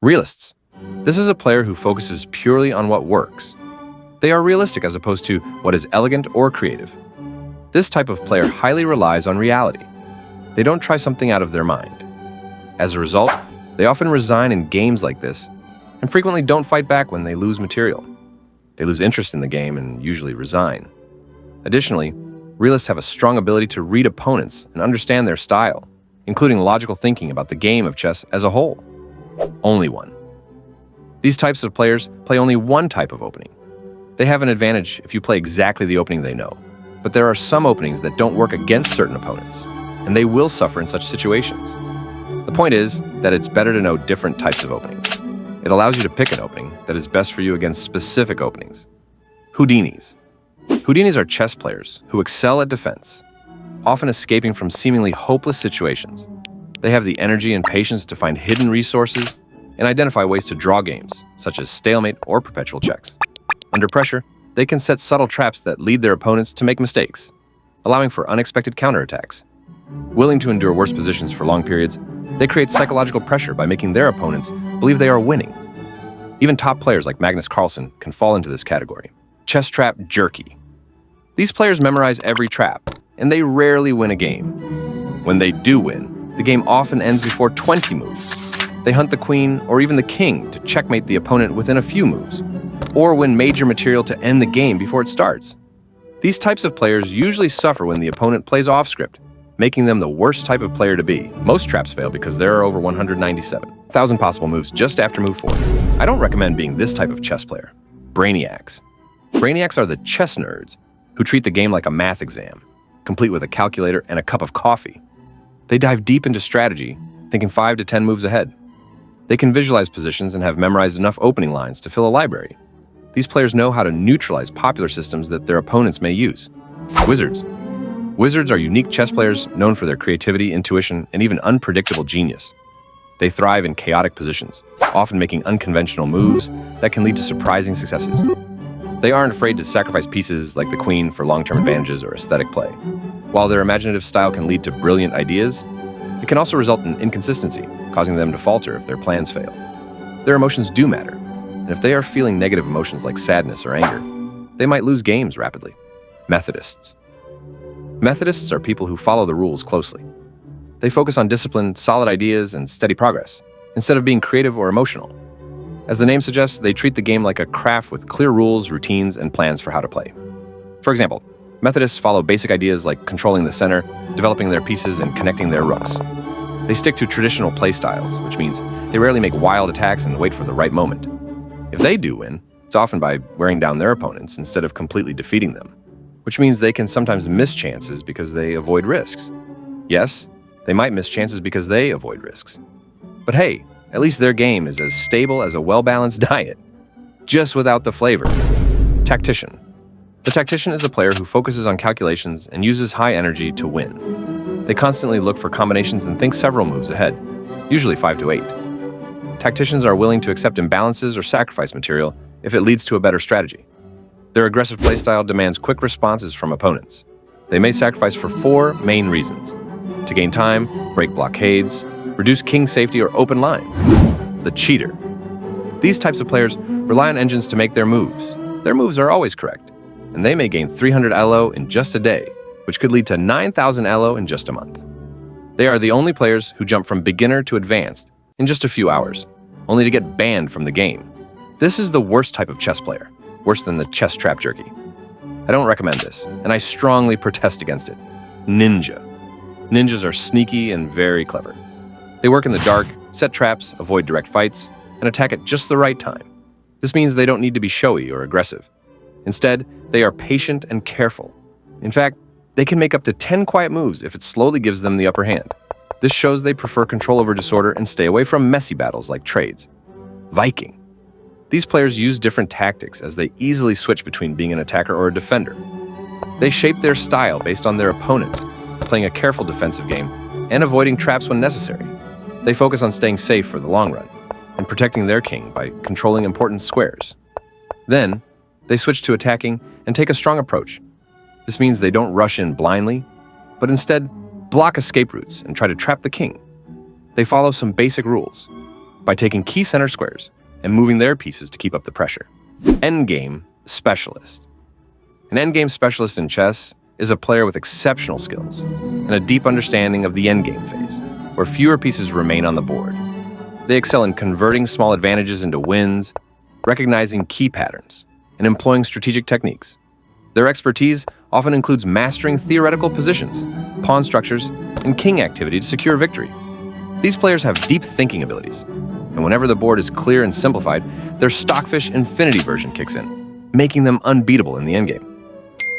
Realists. This is a player who focuses purely on what works. They are realistic as opposed to what is elegant or creative. This type of player highly relies on reality. They don't try something out of their mind. As a result, they often resign in games like this and frequently don't fight back when they lose material. They lose interest in the game and usually resign. Additionally, realists have a strong ability to read opponents and understand their style, including logical thinking about the game of chess as a whole. Only one. These types of players play only one type of opening. They have an advantage if you play exactly the opening they know, but there are some openings that don't work against certain opponents, and they will suffer in such situations. The point is that it's better to know different types of openings. It allows you to pick an opening that is best for you against specific openings. Houdinis. Houdinis are chess players who excel at defense, often escaping from seemingly hopeless situations. They have the energy and patience to find hidden resources and identify ways to draw games, such as stalemate or perpetual checks. Under pressure, they can set subtle traps that lead their opponents to make mistakes, allowing for unexpected counterattacks. Willing to endure worse positions for long periods, they create psychological pressure by making their opponents believe they are winning. Even top players like Magnus Carlsen can fall into this category. Chess trap jerky. These players memorize every trap, and they rarely win a game. When they do win, the game often ends before 20 moves. They hunt the queen or even the king to checkmate the opponent within a few moves, or win major material to end the game before it starts. These types of players usually suffer when the opponent plays off script, making them the worst type of player to be. Most traps fail because there are over 197,000 possible moves just after move 4. I don't recommend being this type of chess player. Brainiacs. Brainiacs are the chess nerds who treat the game like a math exam, complete with a calculator and a cup of coffee. They dive deep into strategy, thinking 5 to 10 moves ahead. They can visualize positions and have memorized enough opening lines to fill a library. These players know how to neutralize popular systems that their opponents may use. Wizards. Wizards are unique chess players known for their creativity, intuition, and even unpredictable genius. They thrive in chaotic positions, often making unconventional moves that can lead to surprising successes. They aren't afraid to sacrifice pieces like the queen for long-term advantages or aesthetic play. While their imaginative style can lead to brilliant ideas, it can also result in inconsistency, causing them to falter if their plans fail. Their emotions do matter, and if they are feeling negative emotions like sadness or anger, they might lose games rapidly. Methodists. Methodists are people who follow the rules closely. They focus on discipline, solid ideas, and steady progress, instead of being creative or emotional. As the name suggests, they treat the game like a craft with clear rules, routines, and plans for how to play. For example, Methodists follow basic ideas like controlling the center, developing their pieces, and connecting their rooks. They stick to traditional play styles, which means they rarely make wild attacks and wait for the right moment. If they do win, it's often by wearing down their opponents instead of completely defeating them, which means they can sometimes miss chances because they avoid risks. Yes, they might miss chances because they avoid risks. But hey, at least their game is as stable as a well-balanced diet, just without the flavor. Tactician. The tactician is a player who focuses on calculations and uses high energy to win. They constantly look for combinations and think several moves ahead, usually 5 to 8. Tacticians are willing to accept imbalances or sacrifice material if it leads to a better strategy. Their aggressive playstyle demands quick responses from opponents. They may sacrifice for 4 main reasons: to gain time, break blockades, reduce king safety, or open lines. The cheater. These types of players rely on engines to make their moves. Their moves are always correct, and they may gain 300 elo in just a day, which could lead to 9,000 elo in just a month. They are the only players who jump from beginner to advanced in just a few hours, only to get banned from the game. This is the worst type of chess player, worse than the chess trap jerky. I don't recommend this, and I strongly protest against it. Ninja. Ninjas are sneaky and very clever. They work in the dark, set traps, avoid direct fights, and attack at just the right time. This means they don't need to be showy or aggressive. Instead, they are patient and careful. In fact, they can make up to 10 quiet moves if it slowly gives them the upper hand. This shows they prefer control over disorder and stay away from messy battles like trades. Viking. These players use different tactics as they easily switch between being an attacker or a defender. They shape their style based on their opponent, playing a careful defensive game and avoiding traps when necessary. They focus on staying safe for the long run and protecting their king by controlling important squares. Then, they switch to attacking and take a strong approach. This means they don't rush in blindly, but instead block escape routes and try to trap the king. They follow some basic rules. by taking key center squares and moving their pieces to keep up the pressure. Endgame specialist. An endgame specialist in chess is a player with exceptional skills and a deep understanding of the endgame phase, where fewer pieces remain on the board. They excel in converting small advantages into wins, recognizing key patterns, and employing strategic techniques. Their expertise often includes mastering theoretical positions, pawn structures, and king activity to secure victory. These players have deep thinking abilities, and whenever the board is clear and simplified, their Stockfish Infinity version kicks in, making them unbeatable in the endgame.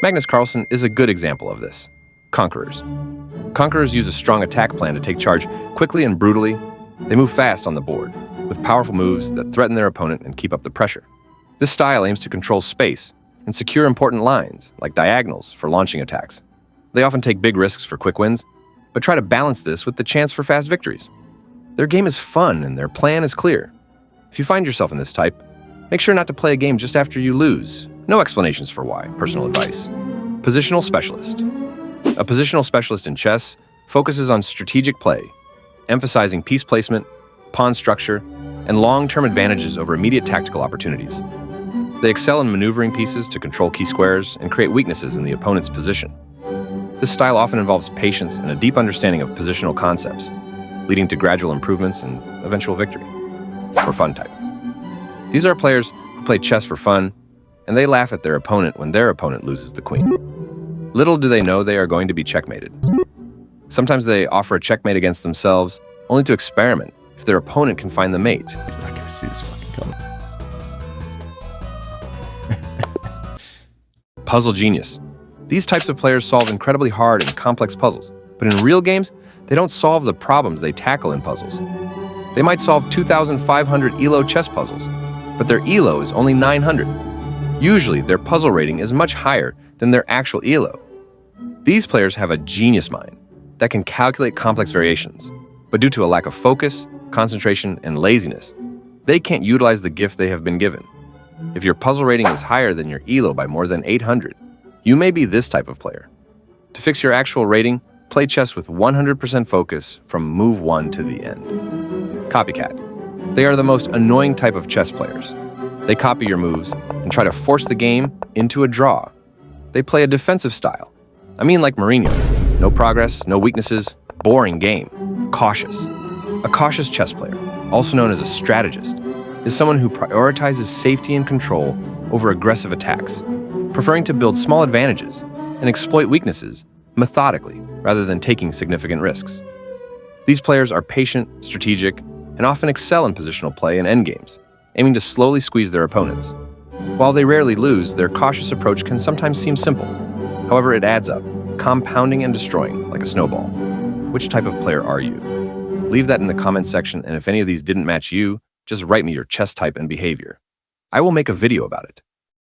Magnus Carlsen is a good example of this. Conquerors. Conquerors use a strong attack plan to take charge quickly and brutally. They move fast on the board, with powerful moves that threaten their opponent and keep up the pressure. This style aims to control space and secure important lines, like diagonals, for launching attacks. They often take big risks for quick wins, but try to balance this with the chance for fast victories. Their game is fun and their plan is clear. If you find yourself in this type, make sure not to play a game just after you lose. No explanations for why. Personal advice. Positional specialist. A positional specialist in chess focuses on strategic play, emphasizing piece placement, pawn structure, and long-term advantages over immediate tactical opportunities. They excel in maneuvering pieces to control key squares and create weaknesses in the opponent's position. This style often involves patience and a deep understanding of positional concepts, leading to gradual improvements and eventual victory. For fun type. These are players who play chess for fun, and they laugh at their opponent when their opponent loses the queen. Little do they know they are going to be checkmated. Sometimes they offer a checkmate against themselves, only to experiment if their opponent can find the mate. He's not gonna see this fucking coming. Puzzle genius. These types of players solve incredibly hard and complex puzzles, but in real games, they don't solve the problems they tackle in puzzles. They might solve 2,500 ELO chess puzzles, but their ELO is only 900. Usually, their puzzle rating is much higher than their actual ELO. These players have a genius mind that can calculate complex variations, but due to a lack of focus, concentration, and laziness, they can't utilize the gift they have been given. If your puzzle rating is higher than your ELO by more than 800, you may be this type of player. To fix your actual rating, play chess with 100% focus from move 1 to the end. Copycat. They are the most annoying type of chess players. They copy your moves and try to force the game into a draw. They play a defensive style. I mean like Mourinho. No progress, no weaknesses, boring game. Cautious. A cautious chess player, also known as a strategist, is someone who prioritizes safety and control over aggressive attacks, preferring to build small advantages and exploit weaknesses methodically rather than taking significant risks. These players are patient, strategic, and often excel in positional play and endgames, aiming to slowly squeeze their opponents. While they rarely lose, their cautious approach can sometimes seem simple. However, it adds up, compounding and destroying like a snowball. Which type of player are you? Leave that in the comments section, and if any of these didn't match you, just write me your chess type and behavior. I will make a video about it.